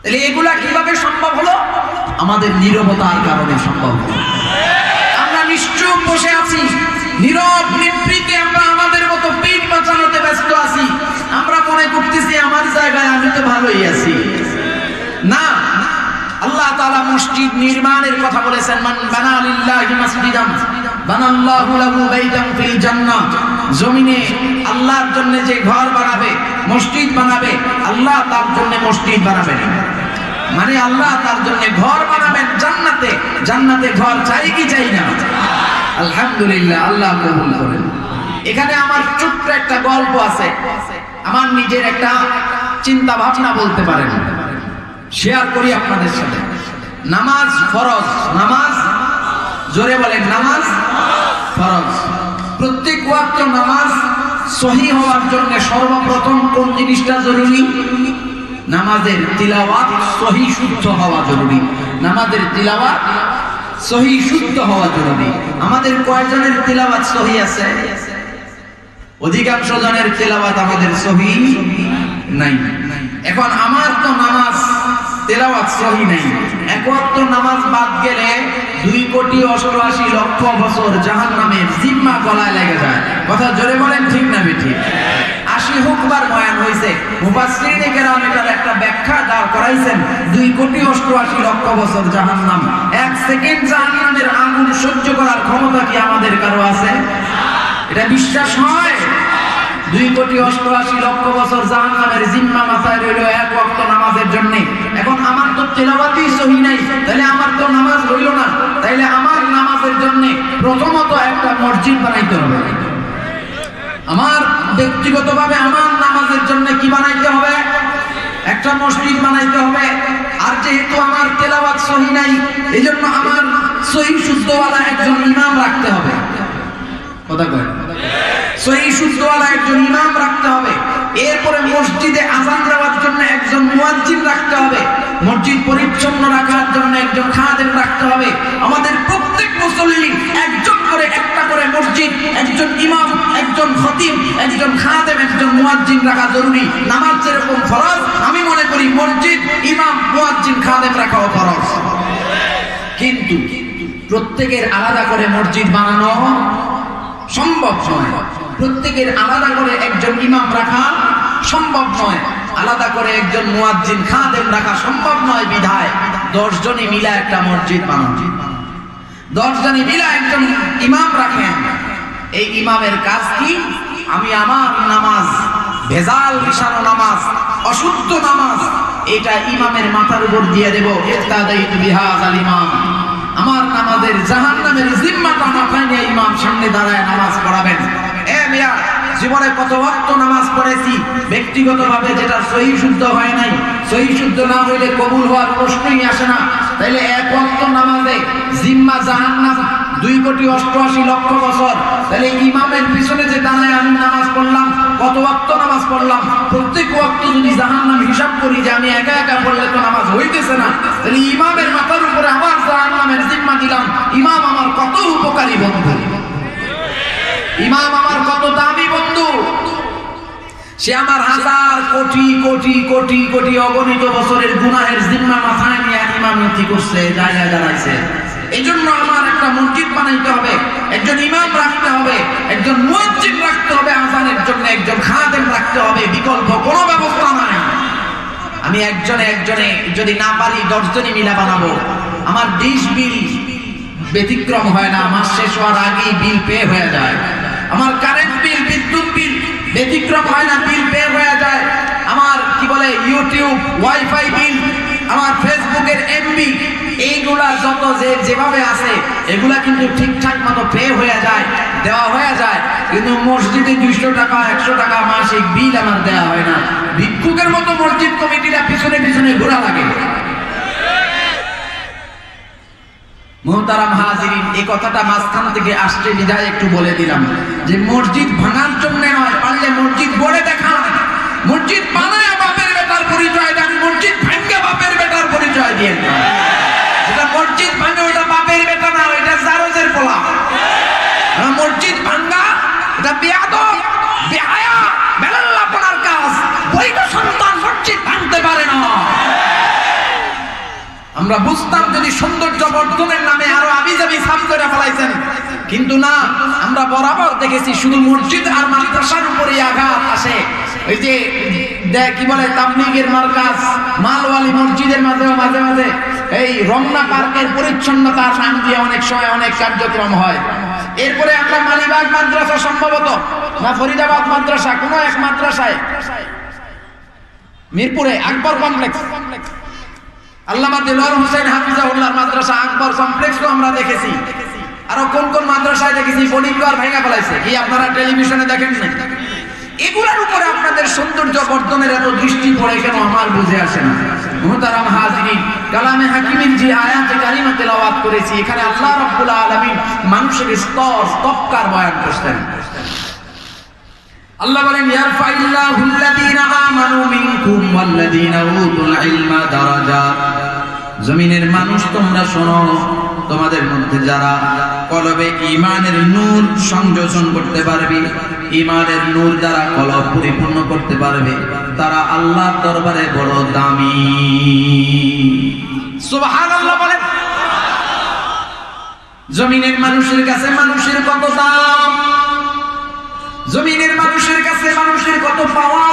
তাহলে এগুলা কিভাবে সম্ভব হলো? আমাদের নীরবতার কারণে সম্ভব হলো। আমরা নিশ্চুপ বসে আছি, নীরব নিভৃতে আমরা আমাদের মতো পিঠ বাঁচানোতে ব্যস্ত আছি। আমরা মনে করতেছি আমার জায়গায় আমি তো ভালোই আছি। না, আল্লাহ তাআলা মসজিদ নির্মাণের কথা বলেছেন, মান বানা লিল্লাহি মাসজিদান বানাল্লাহু লাহু বাইতান ফিল জান্নাহ। জমিনে আল্লাহর জন্য যে ঘর বানাবে, মসজিদ বানাবে, আল্লাহ তার জন্য মসজিদ বানাবেন। মানে আল্লাহ তার জন্য ঘর বানাবেন জান্নাতে। জান্নাতে ঘর চাই কি চাই না? আলহামদুলিল্লাহ, আল্লাহ কবুল করেন। এখানে আমার ছোট্ট একটা গল্প আছে, আমার নিজের একটা চিন্তা ভাবনা বলতে পারেন, শেয়ার করি আপনাদের সাথে। নামাজ ফরজ, নামাজ জোরে বলেন, নামাজ ফরজ। প্রত্যেক ওয়াক্ত নামাজ সহি হওয়ার জন্য সর্বপ্রথম কোন জিনিসটা জরুরি? নামাজের তিলাওয়াত সহি শুদ্ধ হওয়া জরুরি। নামাজের তিলাওয়াত সহি শুদ্ধ হওয়া জরুরি। আমাদের কয়জনের তিলাওয়াত সহি আছে? অধিকাংশ জনের তিলাওয়াত আমাদের সহি নাই। এখন আমার তো নামাজ তেলাওয়াত সহি নাই। এক ওয়াক্ত নামাজ বাদ গেলে 2,88,00,000 বছর জাহান্নামের জিম্মা গলায় লেগে যায়। কথা জোরে বলেন, ঠিক না বেঠিক? 80 হুকবার বয়ান হয়েছে, মুফাসসিরিনে কেরাম এটার একটা ব্যাখ্যা দাঁড় করাইছেন। 2,88,00,000 বছর জাহান্নাম। 1 সেকেন্ড জাহান্নামের আগুন সহ্য করার ক্ষমতা কি আমাদের কারো আছে? এটা বিশ্বাস হয়? 2,88,00,000 বছর জাহান্নামের জিম্মা মাথায় রইল এক ওয়াক্ত নামাজের জন্য। এখন আমার তো তেলাওয়াতই সহি নাই, তাহলে আমার তো নামাজ হইল না। তাইলে আমার নামাজের জন্য প্রথমত একটা মসজিদ বানাইতে হবে। আমার ব্যক্তিগতভাবে আমার নামাজের জন্য কি বানাইতে হবে? একটা মসজিদ বানাইতে হবে। আর যেহেতু আমার তেলাওয়াত সহি নাই, এজন্য আমার সহি শুদ্ধওয়ালা একজন ইমাম রাখতে হবে। কথা কয়, সহি শুদ্ধওয়ালা একজন ইমাম রাখতে হবে। এরপরে মসজিদে আযান দেওয়ার জন্য একজন মুয়াজ্জিন রাখতে হবে। মসজিদ পরিচ্ছন্ন রাখার জন্য একজন খাদেম রাখতে হবে। আমাদের প্রত্যেক মুসল্লি একজন করে, একটা করে মসজিদ, একজন ইমাম, একজন খতিব, একজন খাদেম, একজন মুয়াজ্জিন রাখা জরুরি। নামাজ যেরকম ফরজ, আমি মনে করি মসজিদ, ইমাম, মুয়াজ্জিন, খাদেম রাখাও ফরজ। কিন্তু প্রত্যেকের আলাদা করে মসজিদ বানানো সম্ভব নয়। প্রত্যেকের আলাদা করে একজন ইমাম রাখা সম্ভব নয়। আলাদা করে একজন মুয়াজ্জিন, খাদেম রাখা সম্ভব নয়। বিধায় 10 জনে মিলে একটা মসজিদ বানান। 10 জনে মিলে একজন ইমাম রাখেন। এই ইমামের কাজ কি? আমি আমার নামাজ, ভেজাল মিশানো নামাজ, অশুদ্ধ নামাজ, এটা ইমামের মাথার উপর দিয়ে দেব। ইফতাদাইতু বিহাযাল ইমাম। আমার নামাজের জাহান্নামের জিম্মাটা মাথায় নিয়ে ইমাম সামনে দাঁড়ায় নামাজ পড়াবেন। এ মিয়া, জীবনে কত ওয়াক্ত নামাজ পড়েছি, ব্যক্তিগতভাবে যেটা সহি শুদ্ধ হয় নাই, সহি শুদ্ধ না হইলে কবুল হওয়ার প্রশ্নই আসে না। তাইলে এক ওয়াক্ত নামাজে জিম্মা জাহান্নাম 2,88,00,000 বছর। তাহলে ইমামের পিছনে যে দাঁড়ায় আমি নামাজ পড়লাম, কত ওয়াক্ত নামাজ পড়লাম? প্রত্যেক ওয়াক্ত যদি জাহান্নাম হিসাব করি যে আমি একা একা পড়লে তো নামাজ হইতেছে না। তাহলে ইমামের মাথার উপরে আমার জাহান্নামের জিম্মা দিলাম। ইমাম আমার কত উপকারী বন্ধু, ইমাম আমার কত দামি বন্ধু। সে আমার হাজার কোটি কোটি কোটি কোটি অগণিত বছরের গুনাহের জিম্মা মাথায় নিয়ে ইমামতি করছে, জায়গায় দাঁড়াইছে। এই জন্য আমার একটা মসজিদ বানাইতে হবে, একজন ইমাম রাখতে হবে, একজন মুয়াজ্জিন রাখতে হবে, আযানের জন্য একজন খাদেম রাখতে হবে। বিকল্প কোনো ব্যবস্থা নাই। আমি একজনে যদি না পারি 10 জনে মিলা বানাবো। আমার ডিশ বিল ব্যতিক্রম হয় না, মাস শেষ হওয়ার আগেই বিল পে হয়ে যায়। আমার কারেন্ট বিল, বিদ্যুৎ বিল ব্যতিক্রম হয় না, বিল পে হয়ে যায়। আমার কি বলে ইউটিউব, ওয়াইফাই বিল, আমার ফেসবুকের এমবি, এইগুলা যত যেভাবে আছে এগুলা কিন্তু ঠিকঠাক মতো পে হয়ে যায়, দেওয়া হয়ে যায়। কিন্তু মসজিদে 200 টাকা 100 টাকা মাসিক বিল আমার দেওয়া হয় না। ভিক্ষুকের মতো মসজিদ কমিটিরা পিছনে পিছনে ঘোরা লাগে। মুহতারাম হাজিরিন, এই কথাটা মাঝখান থেকে আসছে বিধায় একটু বলে দিলাম যে মসজিদ ভাঙার জন্য নয়, পারলে মসজিদ গড়ে দেখান। মসজিদ বানায় বাপের বেটার পরিচয় দেন, মসজিদ ভাঙ্গে বাপের বেটার পরিচয় দিয়ে দেন। যেটা মসজিদ ভাঙে ওটা বাপের বেটা না, ওইটা জারজের পোলা। মসজিদ ভাঙ্গা এটা বেয়াদব, বেহায়া, বেলাল্লাপনার কাজ। বৈধ সন্তান মসজিদ ভাঙতে পারে না। আমরা বুঝতাম যদি সৌন্দর্য বর্ধনের নামে আরো আবিজাবি সাফ করে ফেলাইছেন, কিন্তু না, আমরা বরাবর দেখেছি শুধু মসজিদ আর মাদ্রাসার উপরে আঘাত আসে। ওই যে কি বলে তাবলীগের মার্কাজ মালওয়ালি মসজিদের মাঝে মাঝে মাঝে এই রমনা পার্কের পরিচ্ছন্নতার নাম দিয়ে অনেক সময় অনেক কার্যক্রম হয়। এরপরে আমরা মালিবাগ মাদ্রাসা সম্ভবত না ফরিদাবাদ মাদ্রাসা, কোনো এক মাদ্রাসায় মিরপুরে আকবর কমপ্লেক্স, আল্লামা দেলোয়ার হোসেন হাফিজাহুল্লাহর মাদ্রাসা আকবর কমপ্লেক্সও আমরা দেখেছি। আরো কোন কোন মাদ্রাসায় দেখেছি বোর্ডিংঘর ভেঙে ফেলাইছে, কি আপনারা টেলিভিশনে দেখেন না? এগুলোর উপরে আপনাদের সৌন্দর্য বর্ধনের এত দৃষ্টি পড়ে কেন আমার বুঝে আসে না। মুহতারাম হাজিরিন, কালামে হাকিমের যে আয়াতে কারিমা তেলাওয়াত করেছি, এখানে আল্লাহ রাব্বুল আলামিন মানুষের স্তর তবকার বয়ান করছেন। আল্লাহ বলেন ইয়ারফাইল্লাহুল্লাযীনা আমানু মিনকুম ওয়াল্লাযীনা উতুল ইলমা দারাজাত। জমিনের মানুষ তোমরা শোনো, তোমাদের মধ্যে যারা কলবে ঈমানের নূর সংযোজন করতে পারবে, ঈমানের নূর দ্বারা কলব পরিপূর্ণ করতে পারবে, তারা আল্লাহর দরবারে বড় দামি। সুবহানাল্লাহ বলেন। জমিনের মানুষের কাছে মানুষের কত দাম, জমিনের মানুষের কাছে মানুষের কত পাওয়ার।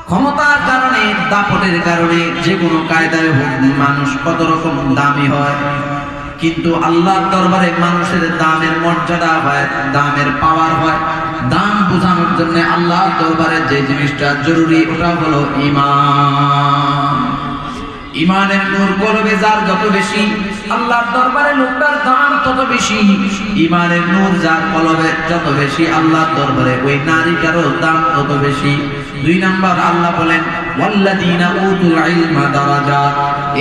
ক্ষমতার কারণে, দাপটের কারণে, যে কোনো কায়দায় হোক মানুষ কত রকম দামি হয়, কিন্তু আল্লাহর দরবারে মানুষের দামের মর্যাদা হয়, দামের পাওয়ার হয়। দাম বোঝানোর জন্য আল্লাহর দরবারে যে জিনিসটা জরুরি ওটা হলো ঈমান। ঈমানের নূর কলবে যার যত বেশি, আল্লাহর দরবারে লোকটার দাম তত বেশি। ঈমানের নূর যার কলবে যত বেশি, আল্লাহর দরবারে ওই নারীটারও দাম তত বেশি। 2 নাম্বার আল্লাহ বলেন ওয়াল্লাযীনা উতুল ইলমা দারাজাত।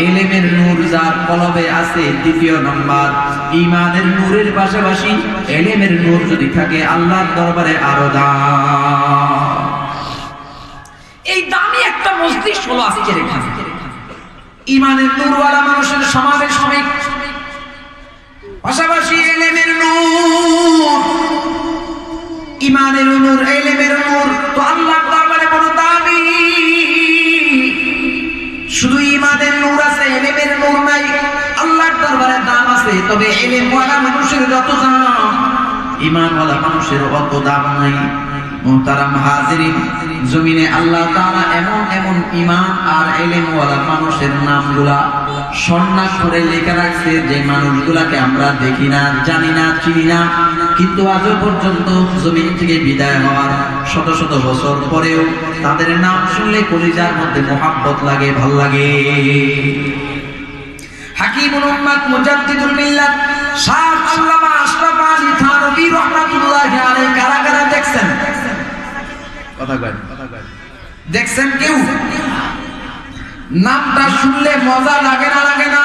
ইলমের নূর যার কলবে আছে, 2 নাম্বার ঈমানের নূরের পাশাপাশি ইলমের নূর যদি থাকে, আল্লাহর দরবারে আরো দাম। এই দামি একটা মজলিস হলো আজকের এখানে ঈমানের নূরওয়ালা মানুষের সমাবেশ হবে, পাশাপাশি ইলমের নূর, ঈমানের নূর, ইলমের নূর তো আল্লাহর দরবারে বড় দামি। শুধু ঈমানের নূর আছে, ইলমের নূর নাই, আল্লাহর দরবারে দাম আছে, তবে ইলমওয়ালা মানুষের যত দাম, ঈমানওয়ালা মানুষের অত দাম নাই। মুহতারাম হাজিরিন, জমিনে আল্লাহ তাআলা এমন এমন ঈমান আর ইলমওয়ালা মানুষের নামগুলা স্বর্ণাক্ষরে লেখা রাখছে, যে মানুষগুলাকে আমরা দেখি না, জানি না, চিনি না, কিন্তু আজও পর্যন্ত জমিন থেকে বিদায় হওয়ার শত শত বছর পরেও তাদের নাম শুনলে কলিজার মধ্যে মোহাব্বত লাগে, ভাল লাগে। হাকিমুল উম্মাত মুজাদ্দিদুল মিল্লাত শাহ আল্লামা আশরাফ আলী থানভী রাহমাতুল্লাহি আলাইহি কারা কারা দেখছেন? কথা কয় দেখছেন কেউ? নামটা শুনলে মজা লাগে না, লাগে না?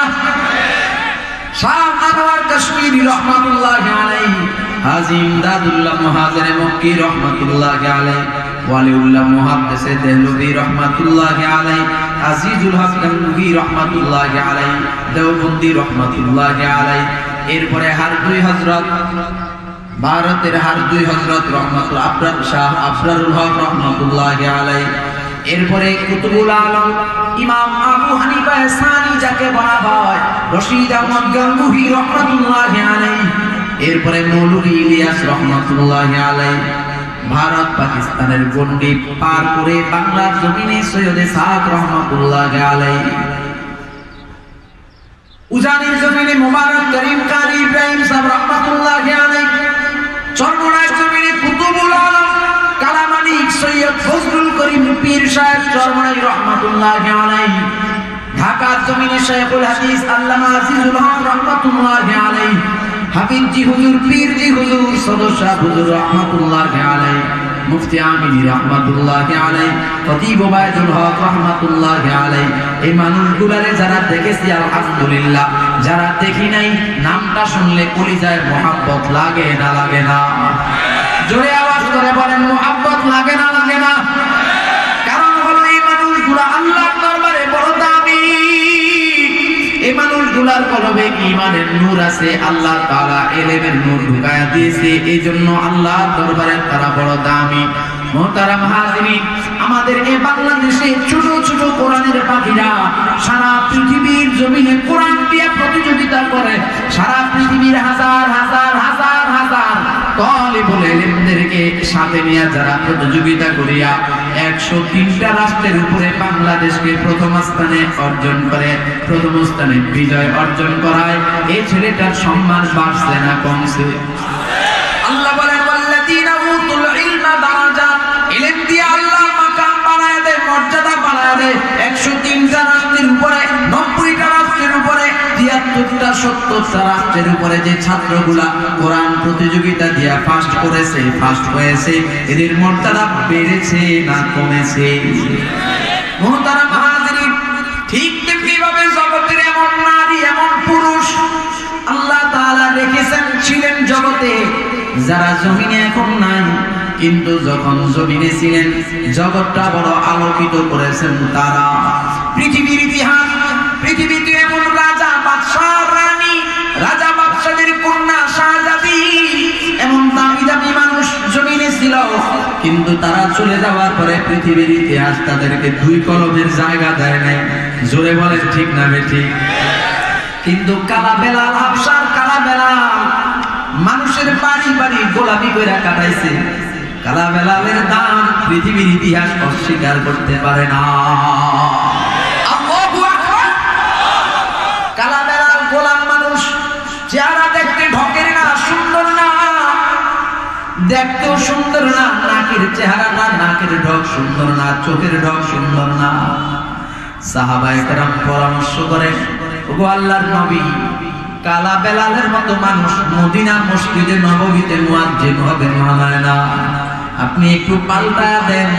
শাহ আনোয়ার কাশ্মীরি রাহমাতুল্লাহি আলাইহি, হাজী ইমদাদুল্লাহ মুহাজিরে মক্কি রাহমাতুল্লাহি আলাইহি, ওয়ালিউল্লাহ মুহাদ্দিসে দেহলভী রাহমাতুল্লাহি আলাইহি, আজিজুল হক গাঙ্গুহি রাহমাতুল্লাহি আলাইহি, দেওবন্দি রাহমাতুল্লাহি আলাইহি। এরপরে হার 2 হযরত, ভারতের হার 2 হযরত রহমাতুল্লাহ আবরার শাহ আবরারুল হক রাহমাতুল্লাহি আলাইহি। এরপরে কুতুবুল আলম ইমাম আবু হানিফা সানি যাকে বলা হয়, রশিদ আহমদ গাঙ্গুহি রাহমাতুল্লাহি আলাইহি। এরপরে মৌলভী ইলিয়াস রাহমাতুল্লাহি আলাইহি। ভারত পাকিস্তানের গন্ডি পার করে বাংলার জমিনে সৈয়দে সাদ রাহমাতুল্লাহি আলাইহি। উজানির জমিনে মুবারক করিম কারি ইব্রাহিম সাহেব রাহমাতুল্লাহি আলাইহি। চরমোনার জমিনে কুতুবুল আলম কালামানি সৈয়দ ফজলুল করিম পীর সাহেব চরমোনাই রাহমাতুল্লাহি আলাইহি। ঢাকার জমিনে শেখুল হাদিস আল্লামা আজিজুল হক রাহমাতুল্লাহি আলাইহি। হাফিজি হুজুর, পীরজি হুজুর, সদস্য হুজুর রাহমাতুল্লাহি আলাইহি। মুফতি আমিনী রাহমাতুল্লাহি আলাইহি, খতিব ওবায়দুল হক রাহমাতুল্লাহি আলাইহি। এই মানুষগুলারে যারা দেখেছি আলহামদুলিল্লাহ, যারা দেখি নাই নামটা শুনলে কলিজায় মোহাব্বত লাগে না, লাগে না? জোরে আওয়াজ করে বলেন মোহাব্বত লাগে না, লাগে না? কারণ হলো এই মানুষগুলা আল্লাহর দরবারে বড় দামি। এই মানুষগুলার কলবে ঈমানের নূর আছে, আল্লাহ তাআলা ইলমের নূর ঢুকায়া দিয়েছে, এই জন্য আল্লাহর দরবারে তারা বড় দামি। মুহতারাম হাজিরিন, আমাদের এই বাংলাদেশে ছোট ছোট কোরআনের পাখিরা জমিনে কোরআন দিয়ে প্রতিযোগিতা করে সারা পৃথিবীর হাজার হাজার হাজার হাজার তালিবুল ইলমদেরকে সাথে নিয়ে যারা প্রতিযোগিতা করিয়া 103টা রাষ্ট্রের উপরে বাংলাদেশকে প্রথম স্থানে অর্জন করে, প্রথম স্থানে বিজয় অর্জন করায় এই ছেলেটার সম্মান বাড়ছে না কমছে? আল্লাহ বলেন ওয়াল্লাযীনা উতুল ইলমা দারাজাত, ইলম দিয়ে আল্লাহ মাকাম বানায় দেয়, মর্যাদা বানায় দেয়। 103টা রাষ্ট্রের উপরে 90টা রাষ্ট্রের উপরে 73টা 70টা রাষ্ট্রের উপরে যে ছাত্রগুলা কোরআন প্রতিযোগিতা দিয়া ফার্স্ট করেছে, ফার্স্ট হয়েছে, এদের মর্যাদা বেড়েছে না কমেছে? মুহতারাম হাজিরিন, ঠিক তেমনিভাবে জগতের এমন নারী এমন পুরুষ আল্লাহ তাআলা রেখেছেন ছিলেন জগতে, যারা জমিনে এখন নাই, কিন্তু যখন জমিনে ছিলেন জগৎটা বড় আলোকিত করেছেন তারা। পৃথিবীর ইতিহাস, পৃথিবীতে এমন রাজা বাদশাহ রানী, রাজা বাদশাদের কন্যা শাহজাদি, এমন দামি দামি মানুষ জমিনে ছিল, কিন্তু তারা চলে যাওয়ার পরে পৃথিবীর ইতিহাস তাদেরকে 2 কলমের জায়গা দেয় নাই। জোরে বলেন ঠিক না বেঠিক? কিন্তু কালা বেলাল, হাবশার কালা বেলাল মানুষের বাড়ি বাড়ি গোলামি করে কাটাইছে। কালা বেলালের দান পৃথিবীর ইতিহাস অস্বীকার করতে পারে না। আল্লাহু আকবার। কালা বেলাল গোলাম মানুষ, চেহারা দেখতে ঢকের না, সুন্দর না, দেখতেও সুন্দর না, নাকের চেহারা না, নাকের ঢক সুন্দর না, চোখের ঢক সুন্দর না। সাহাবায়ে কেরাম পরামর্শ করেন, ওগো আল্লাহর নবী, কালা বেলালের মতো মানুষ মদিনা মসজিদে নববীতে মুয়াজ্জিন হবে মানায় না, আপনি একটু পাল্টায় দেন।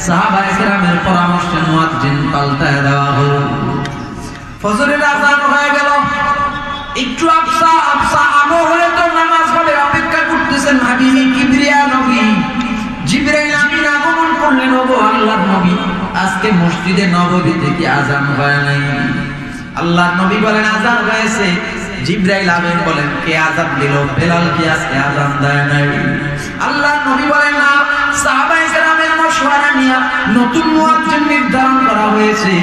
সাহাবায়ে কেরামের পরামর্শে মুয়াজ্জিন পাল্টায় দেওয়া হলো। ফজরের আযান হয়ে গেল, একটু আফসা আফসা আমো হলে তো নামাজ পড়ে অপেক্ষা করতেছেন হাবিবি কিবরিয়া নবী। জিবরাইল আমিন আগমন করলেন, ওগো আল্লাহর নবী, আজকে মসজিদে নববীতে কি আযান হয় নাই? আল্লাহর নবী বলেন আযান হয়েছে। জিবরাইল আমিন বলেন কে আযান দিল? বেলাল কি আজকে আযান দেয় নাই? আল্লাহর নবী বলেন না, সাহাবায়ে কেরামের মশওয়ারা নিয়ে নতুন মুয়াজ্জিন নির্ধারণ করা হয়েছে।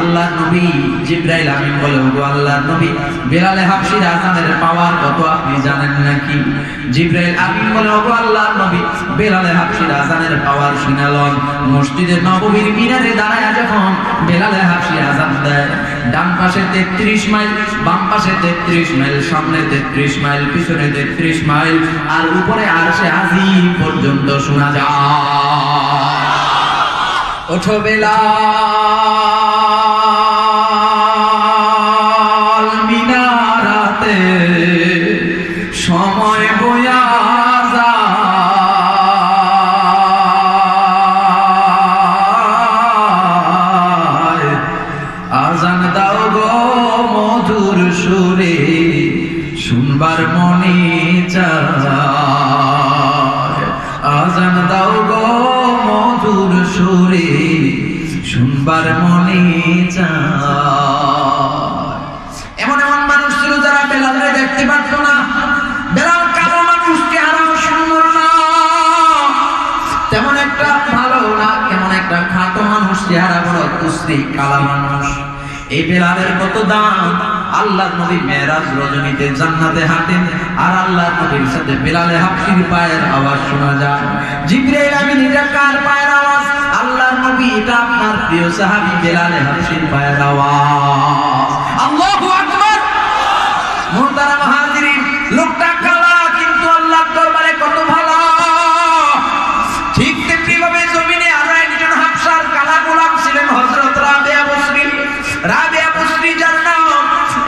আল্লাহর নবী জিবরাইল আমিন বলে, ওগো আল্লাহর নবী, বেলাল হাবশির আযানের পাওয়ার কত আপনি জানেন নাকি? জিবরাইল আমিন বলে, ওগো আল্লাহর নবী, বেলাল হাবশির আযানের পাওয়ার শুনালন। মসজিদে নববীর মিনারে দাঁড়ায় যখন বেলাল হাবশি আযান দেয়, ডান পাশে 33 মাইল, বাম পাশে 33 মাইল, সামনে 33 মাইল, পিছনে 33 মাইল, আর উপরে আরশে আজিম পর্যন্ত শোনা যায়। ওঠো বেলাল, মিনারাতে সময় বয়া যায়, আযান দাও গো মধুর সুরে, শুনবার মনে চায়, আযান দাও গো মধুর সুরে, শুনবার মনে চায়। এমন এমন মানুষ ছিল যারা বেলালকে দেখতে পারত না। বেলাল কালো মানুষ, চেহারাও সুন্দর না, তেমন একটা ভালো না, কেমন একটা খাটো মানুষ, চেহারা বড় কুসরি কালা মানুষ। এই বেলালের কত দাম! আল্লাহর নবী মেরাজ রজনীতে জান্নাতে হাঁটেন, আর আল্লাহর নবীর সাথে বেলালে হাবশির পায়ের আওয়াজ শোনা যায়। জিবরাইল আমিন, এটা কার পায়ের আওয়াজ? আল্লাহর নবী, এটা আপনার প্রিয় সাহাবী বেলালে হাবশির পায়ের আওয়াজ। আল্লাহু আকবার। মুহতারাম হাজিরিন, লোকটা কালা কিন্তু আল্লাহর দরবারে কত ভালো। ঠিক তেমনিভাবে জমিনে আরো একজন হাবশার কালা গোলাম ছিলেন, হযরত রাবিয়া বসরি। রাবিয়া বসরি যার নাম,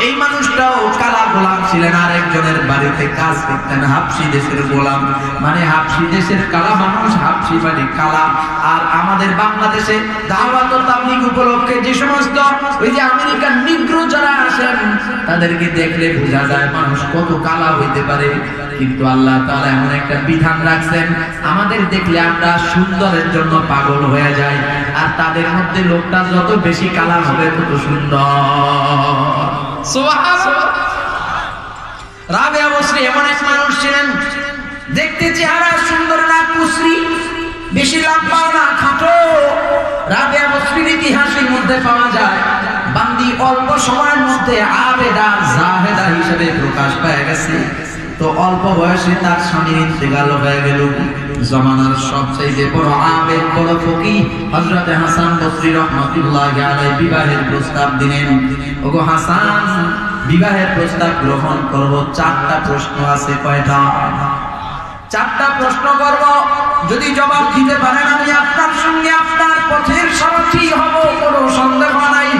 এই মানুষটাও কালা গোলাম ছিলেন, আর একজনের বাড়িতে কাজ করতেন। হাবশি দেশের গোলাম মানে হাবশি দেশের কালা মানুষ, হাবশি মানে কালা। আর আমাদের বাংলাদেশে দাওয়াত ও তাবলীগ উপলক্ষে যে সমস্ত ওই যে আমেরিকান নিগ্রো যারা আসেন, তাদেরকে দেখলে বোঝা যায় মানুষ কত কালা হইতে পারে। কিন্তু আল্লাহ তাআলা এমন একটা বিধান রাখছেন, আমাদের দেখলে আমরা সুন্দরের জন্য পাগল হয়ে যাই, আর তাদের মধ্যে লোকটা যত বেশি কালা হবে তত সুন্দর। সুবহানাল্লাহ। রাবিয়া বসরি এমন এক মানুষ ছিলেন, দেখতে চেহারা সুন্দর না, কুসরি, বেশি লম্বা না, খাটো। রাবিয়া বসরির ইতিহাসের মধ্যে পাওয়া যায় বান্দি অল্প সময়ের মধ্যে আবেদা জাহেদা হিসেবে প্রকাশ পেয়ে গেছে। তো অল্প বয়সে তার স্বামীর ইন্তেকাল হয়ে গেল। জমানার সবচেয়ে বড় আবেদ, বড় ফকিহ হযরত হাসান বসরি রাহমাতুল্লাহি আলাইহি বিবাহের প্রস্তাব দিলেন। ওগো হাসান, বিবাহের প্রস্তাব গ্রহণ করব, 4টা প্রশ্ন আছে। কয়টা? 4টা প্রশ্ন করব। যদি জবাব দিতে পারেন আমি আপনার সঙ্গে আপনার পথের সারথি হব, কোনো সন্দেহ নাই।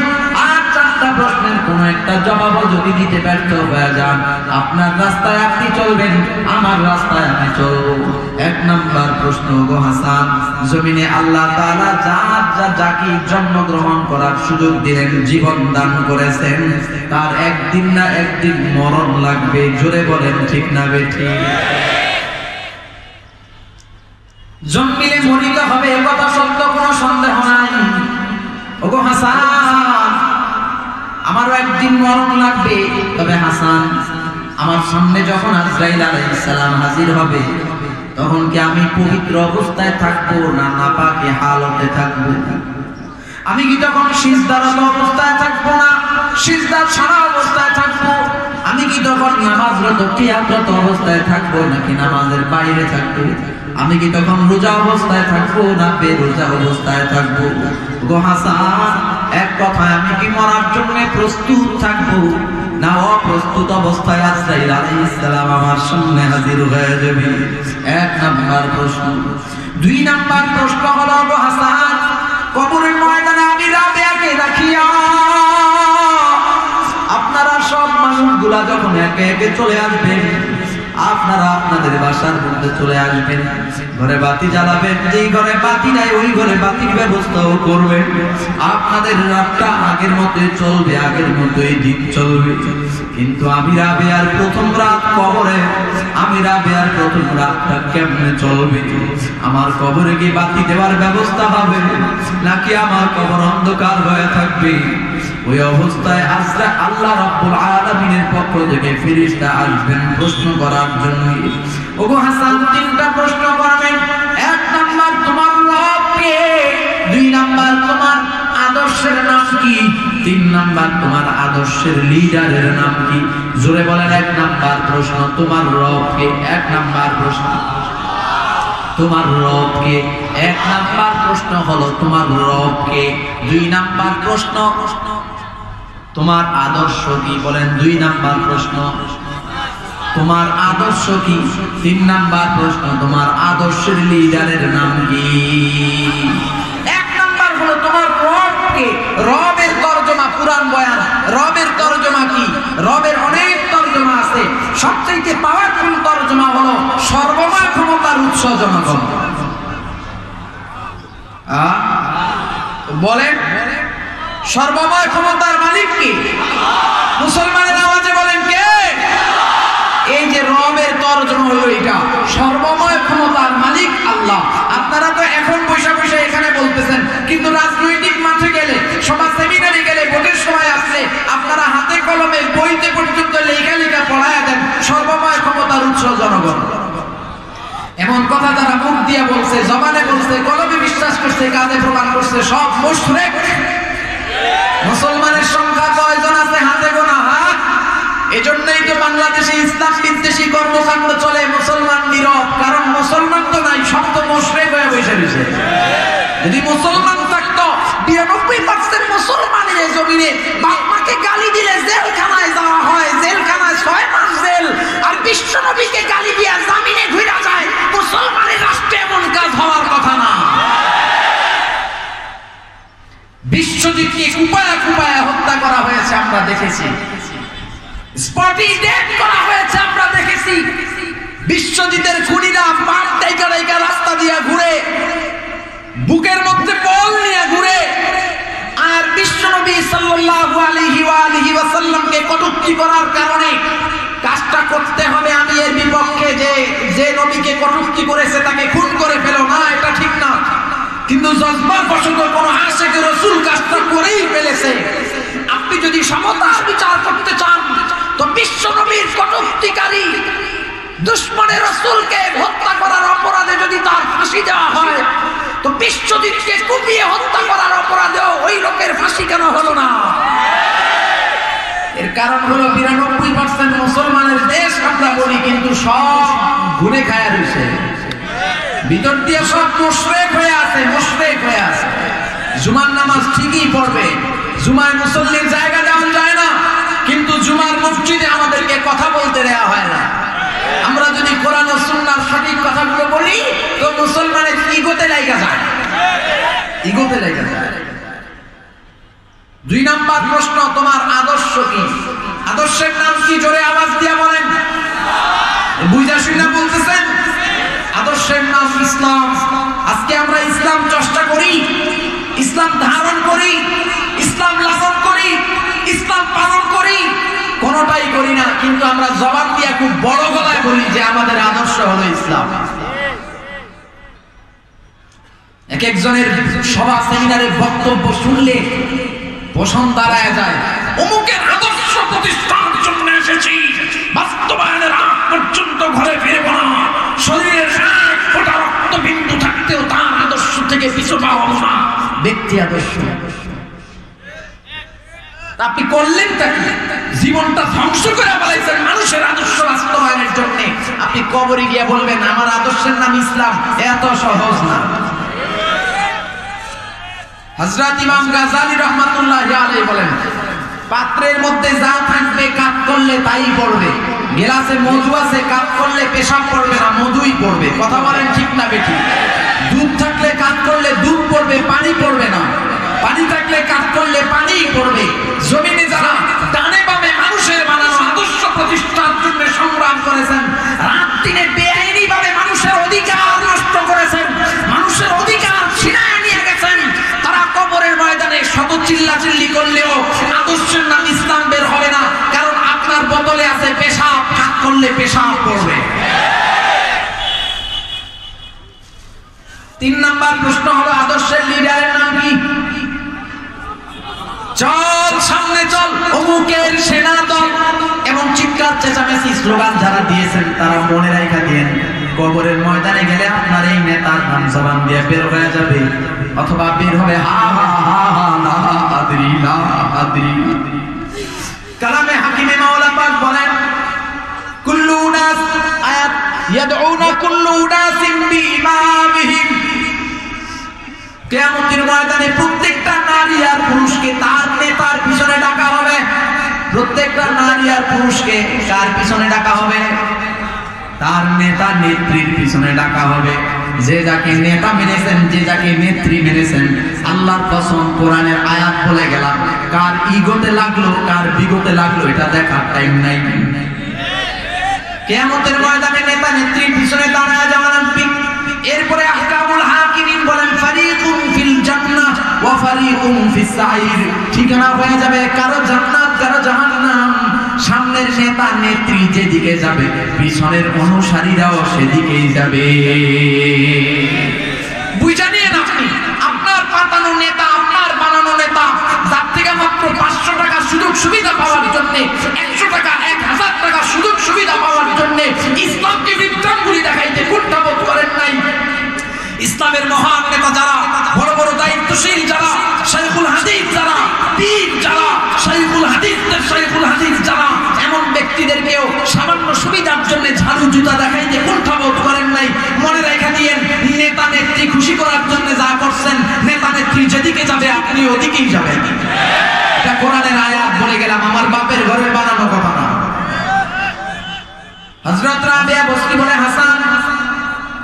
আর 4টা প্রশ্নের কোন একটা জবাবও যদি দিতে ব্যর্থ হয়ে যান, আপনার রাস্তায় আপনি চলবেন, আমার রাস্তায় আমি চলব। 1 নাম্বার প্রশ্ন, গো হাসান, জমিনে আল্লাহ তাআলা যাকে জন্মগ্রহণ করার সুযোগ দিলেন, জীবন দান করেছেন, তার একদিন না একদিন মরণ লাগবে। জোরে বলেন ঠিক না বেঠিক? জন্মিলে মরিতে হবে, এ কথা সত্য, কোনো সন্দেহ নাই। ওগো হাসান, আমারও একদিন মরণ লাগবে। তবে হাসান, আমার সামনে যখন আজরাইল আলাইহিস সালাম হাজির হবে, তখন কি আমি পবিত্র অবস্থায় থাকবো না নাপাকে হালতে থাকবো? আমি কি তখন সিজদারত অবস্থায় থাকবো না সিজদা ছাড়া অবস্থায় থাকবো? আমি কি তখন নামাজরত কিয়ামরত অবস্থায় থাকবো নাকি নামাজের বাইরে থাকবো? আমি কি তখন রোজা অবস্থায় থাকবো না বেরোজা অবস্থায় থাকবো? গো হাসান, এক কথায় আমি কি মরার জন্য প্রস্তুত থাকবো না অপ্রস্তুত অবস্থায় আজরাইল আলাইহিস সালাম আমার সামনে হাজির হয়ে যাবে? 1 নাম্বার প্রশ্ন। 2 নাম্বার প্রশ্ন হলো, গো হাসান, কবরের ময়দানে আমি রাবেয়াকে রাখিয়া আপনারা সব মানুষগুলা যখন একে একে চলে আসবেন, আপনারা আপনাদের বাসার মধ্যে চলে আসবেন, ঘরে বাতি জ্বালাবেন, যেই ঘরে বাতি নাই ওই ঘরে বাতির ব্যবস্থাও করবেন। আপনাদের রাতটা আগের মতোই চলবে, আগের মতোই দিন চলবে। কিন্তু আমি রাবেয়ার প্রথম রাত কবরে, আমি রাবেয়ার প্রথম রাতটা কেমনে চলবে? আমার কবরে কি বাতি দেওয়ার ব্যবস্থা হবে নাকি আমার কবর অন্ধকার হয়ে থাকবে? ওই অবস্থায় আল্লাহ রাব্বুল আলামিনের পক্ষ থেকে ফেরেশতা আসবেন প্রশ্ন করার জন্য। ওগো হাসান, 3টা প্রশ্ন করবেন। 1 নাম্বার, তোমার রব কে? 2 নাম্বার, তোমার আদর্শের নাম কি? 3 নাম্বার, তোমার আদর্শের লিডারের নাম কি? জোরে বলেন। 1 নাম্বার প্রশ্ন, তোমার রব কে? 1 নাম্বার প্রশ্ন, তোমার রব কে? 1 নাম্বার প্রশ্ন হলো তোমার রব কে। 2 নাম্বার প্রশ্ন, তোমার আদর্শ কি? বলেন। 2 নাম্বার প্রশ্ন, তোমার আদর্শ কি? 3 নাম্বার প্রশ্ন, তোমার আদর্শের লিডারের নাম কি? 1 নাম্বার হলো তোমার রব কে। রবের তরজমা কুরআন বয়ান। রবের তরজমা কি? রবের অনেক তরজমা আছে, সবচেয়ে পাওয়ারফুল তরজমা হলো সর্বময় ক্ষমতার উৎস জনগণ। বলেন, সর্বময় ক্ষমতার মালিক কি? মুসলমানের আওয়াজে বলেন কে? এই যে রবের তরজমা হলো এটা, সর্বময় ক্ষমতার মালিক আল্লাহ। আপনারা তো এখন পয়সা পয়সা এখানে বলতেছেন, কিন্তু রাজনৈতিক মাঠে গেলে, সভা সেমিনারে গেলে, ভোটের সময় আসলে আপনারা হাতে কলমে বইতে পর্যন্ত লেখা লেখা পড়ায়া দেন সর্বময় ক্ষমতার উৎস জনগণ। এমন কথা যারা মুখ দিয়ে বলছে, জবানে বলছে, কলমে বিশ্বাস করছে, কাজে প্রমাণ করছে, সব মুশরিক। মুসলমানের সংখ্যা কয়জন আছে হাতে গোনা? এজন্যই তো বাংলাদেশে ইসলাম বিদ্বেষী কর্মকাণ্ড চলে, মুসলমান নীরব। কারণ মুসলমান তো নাই, সব তো মুশরিক হয়ে বসে রয়েছে। যদি মুসলমান থাকতো, 92% মুসলমানের এই জমিনে বাপ মাকে গালি দিলে জেলখানায় যাওয়া হয়, জেলখানায় 6 মাস জেল, আর বিশ্ব নবীকে গালি দিয়া জামিনে ঘুরে যায়, মুসলমানের রাষ্ট্রে এমন কাজ হওয়ার কথা না। বিশ্বজিৎকে কুপায়া কুপায়া হত্যা করা হয়েছে, আমরা দেখেছি। স্পটি ডেথ করা হয়েছে, আমরা দেখেছি। বিশ্বজিতের খুনিরা পাপ ডাইকা ডাইকা রাস্তা দিয়ে ঘুরে, বুকের মধ্যে বল নিয়ে ঘুরে, আর বিশ্বনবী সাল্লাল্লাহু আলাইহি ওয়া সাল্লামকে কটূক্তি করার কারণে কাজটা করতে হবে। আমি এর বিপক্ষে যে নবীকে কটূক্তি করেছে তাকে খুন করে ফেলো না, এটা ঠিক না। কিন্তু জজবাবশত কোন আশিকে রাসূল কাজটা করেই ফেলেছে। আপনি যদি সমতার বিচার করতে চান, তো বিশ্বনবীর কটূক্তিকারী দুশমনে রাসূলকে হত্যা করার অপরাধে যদি তার ফাঁসি দেওয়া হয়, তো বিশ্বজিৎকে কুপিয়ে হত্যা করার অপরাধেও ওই লোকের ফাঁসি কেন হলো না? কারণ হলো ৯২% মুসলমানের দেশ আমরা বলি, কিন্তু সব ঘুরে খায়া রয়েছে, ভিতর দিয়ে সব মুশরিক হয়ে আছে, মুশরিক হয়ে আছে। জুমার নামাজ ঠিকই পড়বে, জুমায় মুসল্লির জায়গা দেওয়া যায় না, কিন্তু জুমার মসজিদে আমাদেরকে কথা বলতে দেওয়া হয় না। আমরা যদি কোরআন ও সুন্নাহর সঠিক কথাগুলো বলি তো মুসলমানের ইগোতে লাগা যায়, ইগোতে লাগা যায়। ২ নাম্বার প্রশ্ন, তোমার আদর্শ কি? আদর্শের নাম কি? জোরে আওয়াজ দিয়ে বলেন। বুঝা শুনা বলতেছেন? আদর্শের নাম ইসলাম। আজকে আমরা ইসলাম চর্চা করি, ইসলাম ধারণ করি, ইসলাম লালন করি, ইসলাম পালন করি, কোনটাই করি না, কিন্তু আমরা জবান দিয়ে খুব বড় গলায় বলি যে আমাদের আদর্শ হলো ইসলাম। এক একজনের সভা সেমিনারে বক্তব্য শুনলে পোষণ দাঁড়ায় যায়, অমুকের আদর্শ প্রতিষ্ঠার জন্য এসেছি, বাস্তবায়নের আগ পর্যন্ত ঘরে ফিরব না, শরীরের এক ফোঁটা রক্তবিন্দু থাকতেও তার আদর্শ থেকে পিছু পাবো না। ব্যক্তি আদর্শ। আপনি করলেনটা কি? জীবনটা ধ্বংস করে ফেলাইছেন মানুষের আদর্শ বাস্তবায়নের জন্য। আপনি কবরে গিয়ে বলবেন আমার আদর্শের নাম ইসলাম, এত সহজ না। হযরত ইমাম গাজ্জালী রাহমাতুল্লাহি আলাইহি বলেন, পাত্রের মধ্যে যা থাকবে কাপ করলে তাই পড়বে। গ্লাসে মধু আছে, কাপ করলে পেশাব পড়বে না, মধুই পড়বে। কথা বলেন ঠিক না বেঠিক? দুধ থাকলে কাপ করলে দুধ পড়বে, পানি পড়বে না। পানি থাকলে কাপ করলে পানিই পড়বে। জমিনে যারা ডানে বামে মানুষের বানানো আদর্শ প্রতিষ্ঠার জন্য সংগ্রাম করেছেন, রাত দিনে বেআইনি ভাবে মানুষের অধিকার নষ্ট করেছেন, মানুষের অধিকার ছিনায় নিয়ে গেছেন, তারা কবরের ময়দানে শত চিল্লাচিল্লি করলেও আদর্শের নাম ইসলাম বের হবে না। কারণ আপনার বদলে আছে পেশাব, কাপ করলে পেশাব পড়বে। ৩ নাম্বার প্রশ্ন হলো আদর্শের লিডারের নাম কি? চল সামনে চল, অমুকের সেনা দল, এবং চিৎকার চেঁচামেচি স্লোগান যারা দিয়েছেন তারা মনে রাখা দিয়েন, কবরের ময়দানে গেলে আপনার এই নেতার নাম জবান দিয়ে বের হয়ে যাবে, অথবা বের হবে হা হা হা হা না আদরি না আদরি। কালামে হাকিমে মাওলা পাক বলেন, কুল্লু নাস আয়াত ইয়াদউনা কুল্লু নাসিম বিইমামিহিম। কিয়ামতের ময়দানে প্রত্যেকটা নারী আর পুরুষকে তার নেতার পিছনে ডাকা হবে। প্রত্যেকটা নারী আর পুরুষকে কার পিছনে ডাকা হবে? তার নেতা নেত্রীর পিছনে ডাকা হবে। যে যাকে নেতা মেনেছেন, যে যাকে নেত্রী মেনেছেন, আল্লাহর কসম কোরআনের আয়াত বলে গেলাম, কার ইগোতে লাগলো কার বিগতে লাগলো এটা দেখার টাইম নাই। কিয়ামতের ময়দানে নেতা নেত্রীর পিছনে দাঁড়ায় যাওয়া লাগবে। এরপরে আহকামুল হাকিমিন বলেন, ফারিকুন ফিল জান্নাহ ওয়া ফারিকুন ফিস সাইর। ঠিকানা হয়ে যাবে কারো জান্নাত কারো জাহান্নাম। সামনের নেতা নেত্রী যেদিকে যাবে, পিছনের অনুসারীরাও সেদিকেই যাবে। বুঝা নিয়েন আপনি, আপনার পাতানো নেতা, আপনার বানানো নেতা, যার থেকে মাত্র 500 টাকা সুযোগ সুবিধা পাওয়ার জন্য, 100 টাকা 1000 টাকা সুযোগ সুবিধা পাওয়ার জন্য ইসলামকে বিভ্রান্তি দেখাইতে কুণ্ঠাবোধ করেন নাই। ইসলামের মহান নেতা যারা, বড় বড় দায়িত্বশীল যারা, শাইখুল হাদিস যারা, পীর যারা, শাইখুল হাদিসদের শাইখুল হাদিস যারা, এমন ব্যক্তিদেরকেও সামান্য সুবিধার জন্য ঝাড়ু জুতা দেখাইতে কুণ্ঠাবোধ করেন নাই। মনে রেখে দিয়েন, নেতা নেত্রী খুশি করার জন্য যা করছেন, নেতা নেত্রী যেদিকে যাবে আপনি ওদিকেই যাবেন। এটা কোরআনের আয়াত বলে গেলাম, আমার বাপের ঘরে বানানো কথা না। হযরত রাবিয়া বসরি বলে, হাসান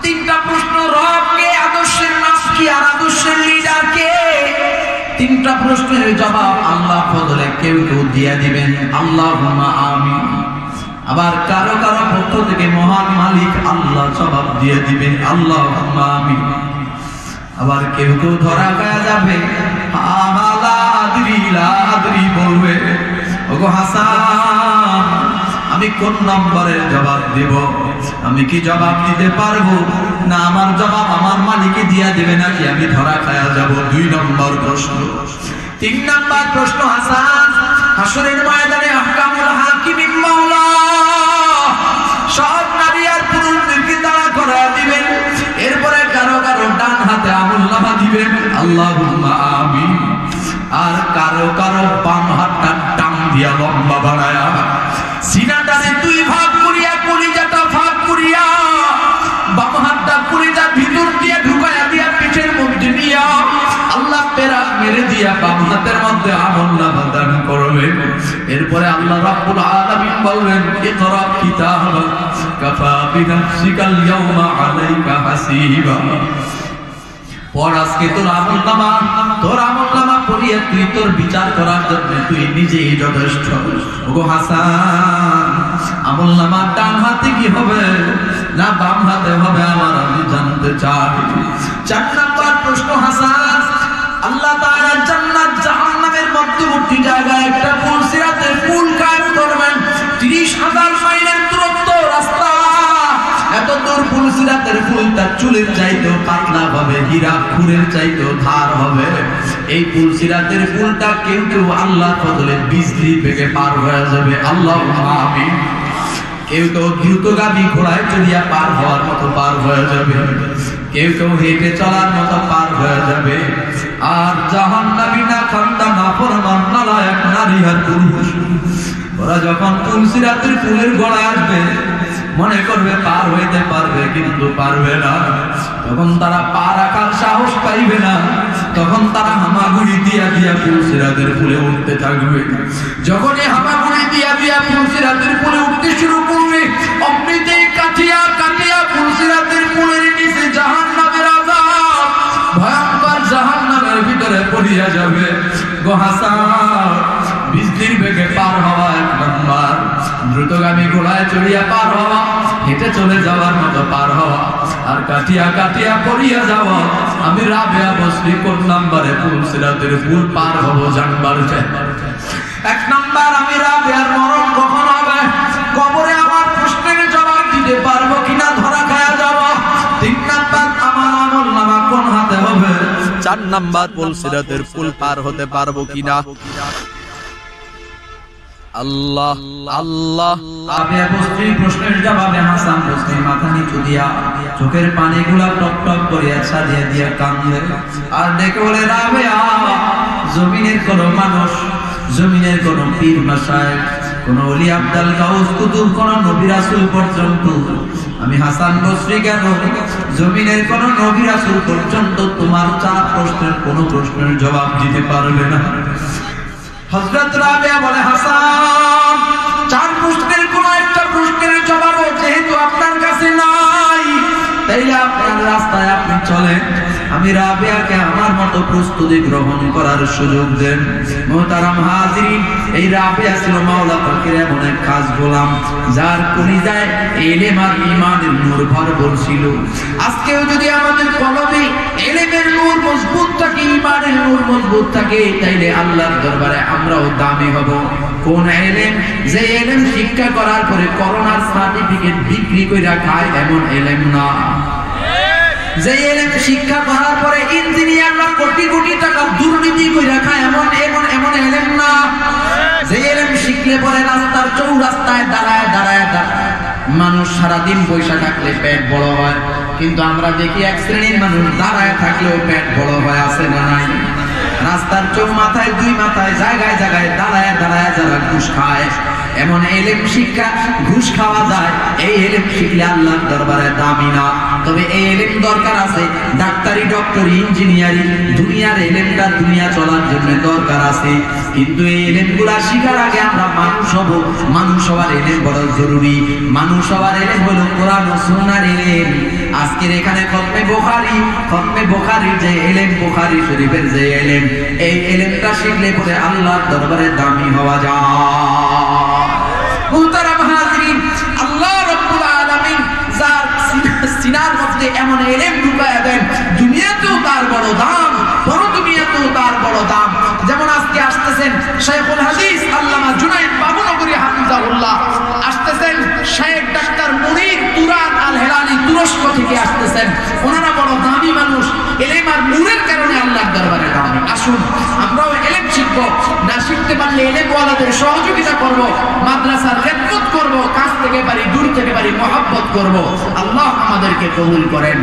3টা প্রশ্ন, রব কে, আদর্শের নাম কি, আর আদর্শের লিডার কে? 3টা প্রশ্নের জবাব আল্লাহ ফজলে কেউ কেউ দিয়ে দিবেন, আল্লাহুম্মা আমিন। আবার কারো কারো পক্ষ থেকে মহান মালিক আল্লাহ জবাব দিয়ে দিবেন, আল্লাহুম্মা আমিন। আবার কেউ কেউ ধরা খাওয়া যাবে, লা আদরি বলবে, ওগো হাসান আমি কোন নম্বরের জবাব দেব? আমি কি জবাব দিতে পারবো না আমার জবাব আমার মালিকই দিয়া দিবে নাকি আমি ধরা খায়া যাব? 2 নম্বর প্রশ্ন। 3 নম্বর প্রশ্ন, হাসান হাসরের ময়দানে আহকামুল হাকিমিন মাওলা সব নারী আর পুরুষদেরকে দাঁড়া করায়া দিবেন। এরপরে কারো কারো ডান হাতে আমুলনামা দিবেন, আল্লাহুম্মা আমিন। আর কারো কারো বাম হাতটা ডান দিয়া লম্বা বানায়া সিনাটারে দুই ভাগ করিয়া কলিজাটা ভাগ করিয়া বাম হাতটা কলিজার ভিতর দিয়ে ঢুকায়া দিয়া পিঠের মধ্যে দিয়া আল্লাহ পেরাক মেরে দিয়া বাম হাতের মধ্যে আমলনামা দান করবেন। এরপরে আল্লাহ রাব্বুল আলামিন বলবেন ইকরা কিতাবাক কাফা বিনাফসিকাল ইয়াওমা আলাইকা হাসিবা। পর আজকে তোর আমলনামা পড়িয়ে তুই তোর বিচার করার জন্য তুই নিজেই যথেষ্ট। ওগো হাসান, আমলনামা ডান হাতে কি হবে না বাম হাতে হবে আমার আমি জানতে চাই। 4 নাম্বার প্রশ্ন, হাসান আল্লাহ তাআলা জান্নাত জাহান্নামের মধ্যবর্তী জায়গায় একটা পুল সিরাতে পুল কায়েম করবেন। 30,000 মাইলের দূরত্ব রাস্তা, এত দূর পুল সিরাতের পুলটা চুলের চাইতেও পাতলা হবে, হীরা খুরের চাইতেও ধার হবে। এই পুল সিরাতের পুলটা কেউ আল্লাহর ফজলে বিজলি বেগে পার হয়ে যাবে, আল্লাহুম্মা আমিন। কেউ দ্রুতগামী ঘোড়ায় চড়িয়া পার হওয়ার মতো পার হয়ে যাবে, কেউ হেঁটে চলার মতো পার হয়ে যাবে। আর জাহান্নামী না খান্দা না ফরমান নালায়েক নারী আর পুরুষ ওরা যখন পুল সিরাতের পুলের গোড়ায় আসবে মনে করবে পার হইতে পারবে, কিন্তু পারবে না। তখন তারা পা রাখার সাহস পাইবে না, তখন তারা হামাগুড়ি দিয়া দিয়া পুল সিরাতের পুলে উঠতে থাকবে। যখনই হামাগুড়ি দিয়া দিয়া পুল সিরাতের পুলে উঠতে শুরু করবে, অমনিতেই কাটিয়া কাটিয়া পুল সিরাতের পুলের নিচে জাহান্নামের আযাব, ভয়ঙ্কর জাহান্নামের ভিতরে পড়িয়া যাবে। গো হাসান, বিজলির বেগে পার হওয়া 1 নাম্বার, দ্রুতগামী ঘোড়ায় চড়িয়া পার হওয়া, হেঁটে চলে যাওয়ার মতো পার হওয়া, আর কাটিয়া কাটিয়া পড়িয়া যাওয়া। আমি রাবেয়া বসরি কোন নাম্বারে পুল সিরাতের পুল পার হব জানবার চাই। 1 নাম্বার, আমি রাবেয়ার মরণ কখন হবে, কবরে আমার প্রশ্নের জবাব দিতে পারবো কিনা, ধরা খায়া যাব। 3 নাম্বার, আমার আমলনামা কোন হাতে হবে। 4 নাম্বার, পুল সিরাতের পুল পার হতে পারবো কিনা। আল্লাহ আল্লাহ। রাবেয়া বসরি প্রশ্নের জবাবে হাসান বসরি মাথা নিচু দিয়া চোখের পানিগুলা টপ টপ করিয়া ছাড়িয়ে দিয়া কান্দে আর ডেকে বলে, রাবেয়া, জমিনের কোন মানুষ, জমিনের কোন পীর মাশায়েখ, কোন ওলি আব্দুল গাউস কুতুব, কোন নবী রাসূল পর্যন্ত আমি হাসান বসরি কেন জমিনের কোন নবী রাসূল পর্যন্ত তোমার 4 প্রশ্নের কোন প্রশ্নের জবাব দিতে পারবে না। হযরত রাবেয়া বলে, হাসান, 4 প্রশ্নের কোন একটা প্রশ্নের জবাব যেহেতু আপনার কাছে নাই, তাইলে আপনার রাস্তায় আপনি চলেন, আমি রাবেয়াকে আমার মতো প্রস্তুতি গ্রহণ করার সুযোগ দেন। মুহতারাম হাজিরিন, এই রাবেয়া ছিল মাওলা পাকের এমন এক খাস গোলাম যার কলিজায় ইলম আর ঈমানের নূর ভরপুর ছিল। আজকেও যদি আমাদের কলবে ইলমের নূর মজবুত থাকে, ঈমানের নূর মজবুত থাকে, তাইলে আল্লাহর দরবারে আমরাও দামি হব। কোন ইলম? যে ইলম শিক্ষা করার পরে করোনার সার্টিফিকেট বিক্রি কইরা খায় এমন ইলম না। যে ইলম শিক্ষা করার পরে ইঞ্জিনিয়াররা কোটি কোটি টাকা দুর্নীতি কইরা খায় এমন ইলম না। যে ইলম শিখলে পরে রাস্তার চৌরাস্তায় দাঁড়ায় দাঁড়ায় মানুষ সারাদিন বৈশা থাকলে পেট বড় হয়, কিন্তু আমরা দেখি 1 শ্রেণীর মানুষ দাঁড়ায় থাকলেও পেট বড় হয়, আছে না নাই? রাস্তার চৌমাথায় 2 মাথায় জায়গায় জায়গায় দাঁড়ায় দাঁড়ায় যারা ঘুষ খায়, এমন ইলম শিক্ষা ঘুষ খাওয়া যায়। এই ইলম শিখলে আল্লাহর দরবারে দামি না। তবে এই ইলম দরকার আছে, ডাক্তারি, ডক্টরি, ইঞ্জিনিয়ারিং, দুনিয়ার ইলমটা দুনিয়া চলার জন্য দরকার আছে। কিন্তু এই ইলমগুলা শিখার আগে আমরা মানুষ হব। মানুষ হওয়ার ইলম বড় জরুরি। মানুষ হওয়ার ইলম হলো কোরআন ও সুন্নাহর ইলম। আজকের এখানে খতমে বুখারীর যে ইলম, বুখারী শরীফের যে ইলম, এই ইলমটা শিখলে পরে আল্লাহর দরবারে দামি হওয়া যায়। মুহতারাম হাজিরিন, আল্লাহ রাব্বুল আলামিন যার সিনার মধ্যে এমন ইলম ঢুকায়া দেন, দুনিয়াতেও তার বড় দাম, বড় দুনিয়াতেও তার বড় দাম। যেমন আজকে আসতেছেন শাইখুল হাদিস আল্লামা জুনায়েদ বাবুনগরী হাফিজাহুল্লাহ, আসতেছেন শাইখ ডাক্তার মুনির তুরাত আল হেলালি, তুরস্ক থেকে আসতেছেন। ওনারা বড় দামি মানুষ, ইলম আর নূরের কারণে আল্লাহর দরবারে দামি। আসুন আমরাও ইলম শিখব, না শিখতে পারলে ইলমওয়ালাদের সহযোগিতা করব, মাদ্রাসার খেদমত করব, কাছ থেকে পারি দূর থেকে পারি মহব্বত করব। আল্লাহ আমাদেরকে কবুল করেন।